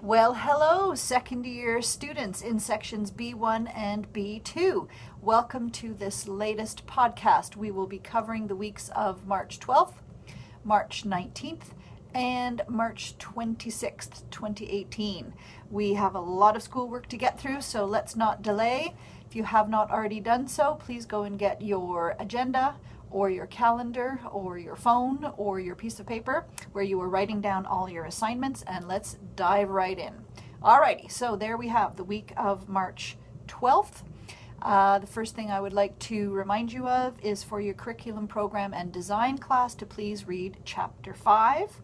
Well, hello, second year students in sections B1 and B2. Welcome to this latest podcast. We will be covering the weeks of March 12th, March 19th, and March 26th, 2018. We have a lot of schoolwork to get through, so let's not delay. If you have not already done so, please go and get your agenda or your calendar or your phone or your piece of paper where you are writing down all your assignments, and let's dive right in. Alrighty, so there we have the week of March 12th. The first thing I would like to remind you of is for your curriculum program and design class to please read chapter 5.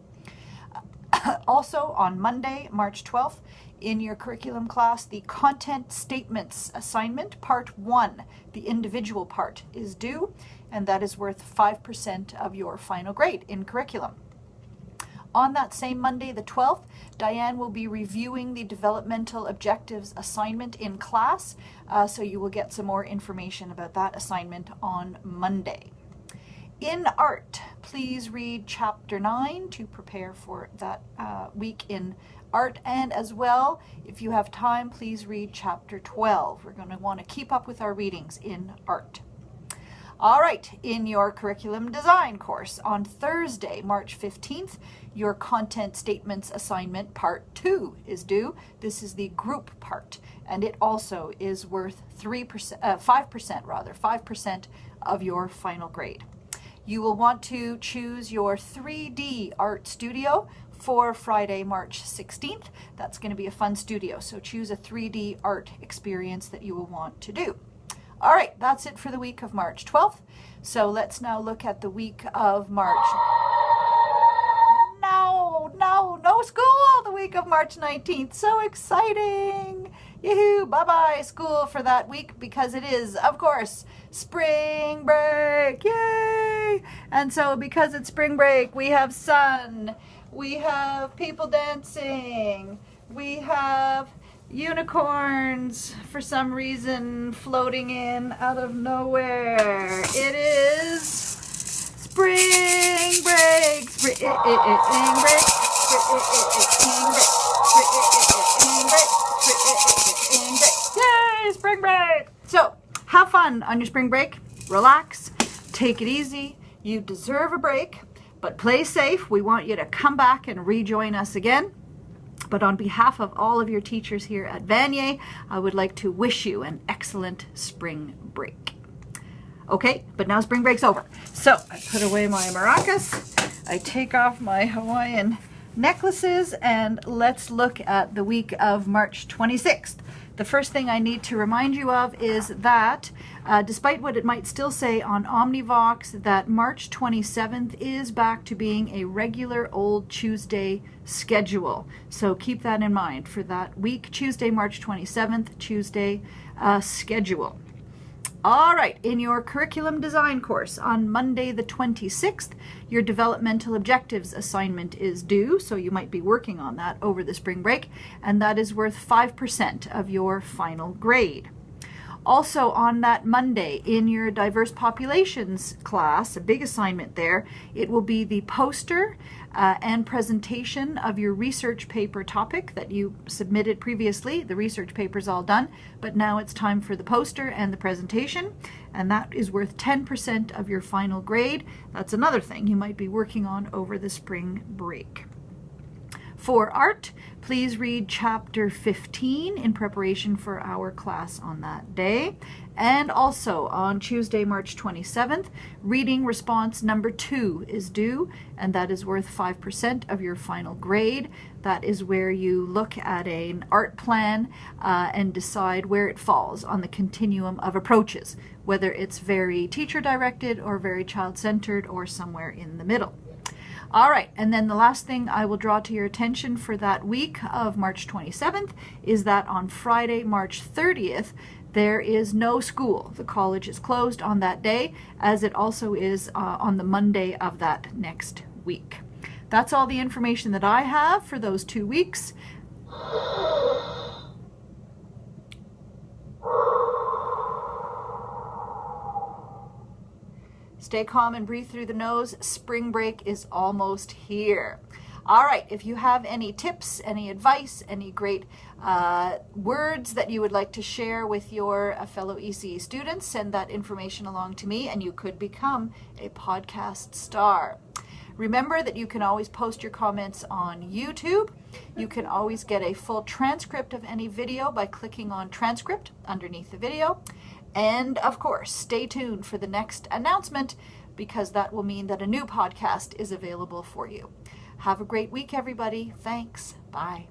Also on Monday, March 12th, in your curriculum class, the content statements assignment, part 1, the individual part, is due, and that is worth 5% of your final grade in curriculum. On that same Monday, the 12th, Diane will be reviewing the developmental objectives assignment in class, so you will get some more information about that assignment on Monday. In art, please read chapter 9 to prepare for that week in art, and as well, if you have time, please read chapter 12. We're going to want to keep up with our readings in art. All right, in your curriculum design course, on Thursday, March 15th, your content statements assignment part 2 is due. This is the group part, and it also is worth 5% of your final grade. You will want to choose your 3D art studio for Friday, March 16th. That's going to be a fun studio, so choose a 3D art experience that you will want to do. All right, that's it for the week of March 12th. So let's now look at the week of March. No school the week of March 19th. So exciting. Yahoo, bye-bye school for that week, because it is, of course, spring break. Yay! And so because it's spring break, we have sun, we have people dancing, we have unicorns for some reason floating in out of nowhere. It is spring break. Spring break. Yay, spring break. So have fun on your spring break. Relax. Take it easy. You deserve a break, but play safe. We want you to come back and rejoin us again. But on behalf of all of your teachers here at Vanier, I would like to wish you an excellent spring break. Okay, but now spring break's over. So I put away my maracas, I take off my Hawaiian necklaces, and let's look at the week of March 26th. The first thing I need to remind you of is that, despite what it might still say on Omnivox, that March 27th is back to being a regular old Tuesday schedule. So keep that in mind for that week, Tuesday, March 27th, Tuesday schedule. All right, in your curriculum design course on Monday the 26th, your developmental objectives assignment is due, so you might be working on that over the spring break, and that is worth 5% of your final grade. Also on that Monday, in your diverse populations class, a big assignment there, it will be the poster and presentation of your research paper topic that you submitted previously. The research paper's all done, but now it's time for the poster and the presentation, and that is worth 10% of your final grade. That's another thing you might be working on over the spring break. For art, please read chapter 15 in preparation for our class on that day. And also on Tuesday, March 27th, reading response number 2 is due, and that is worth 5% of your final grade. That is where you look at an art plan and decide where it falls on the continuum of approaches, whether it's very teacher-directed or very child-centered or somewhere in the middle. All right, and then the last thing I will draw to your attention for that week of March 27th is that on Friday, March 30th, there is no school. The college is closed on that day, as it also is on the Monday of that next week. That's all the information that I have for those 2 weeks. Stay calm and breathe through the nose. Spring break is almost here. All right, if you have any tips, any advice, any great words that you would like to share with your fellow ECE students, send that information along to me and you could become a podcast star. Remember that you can always post your comments on YouTube. You can always get a full transcript of any video by clicking on transcript underneath the video. And of course, stay tuned for the next announcement because that will mean that a new podcast is available for you. Have a great week, everybody. Thanks. Bye.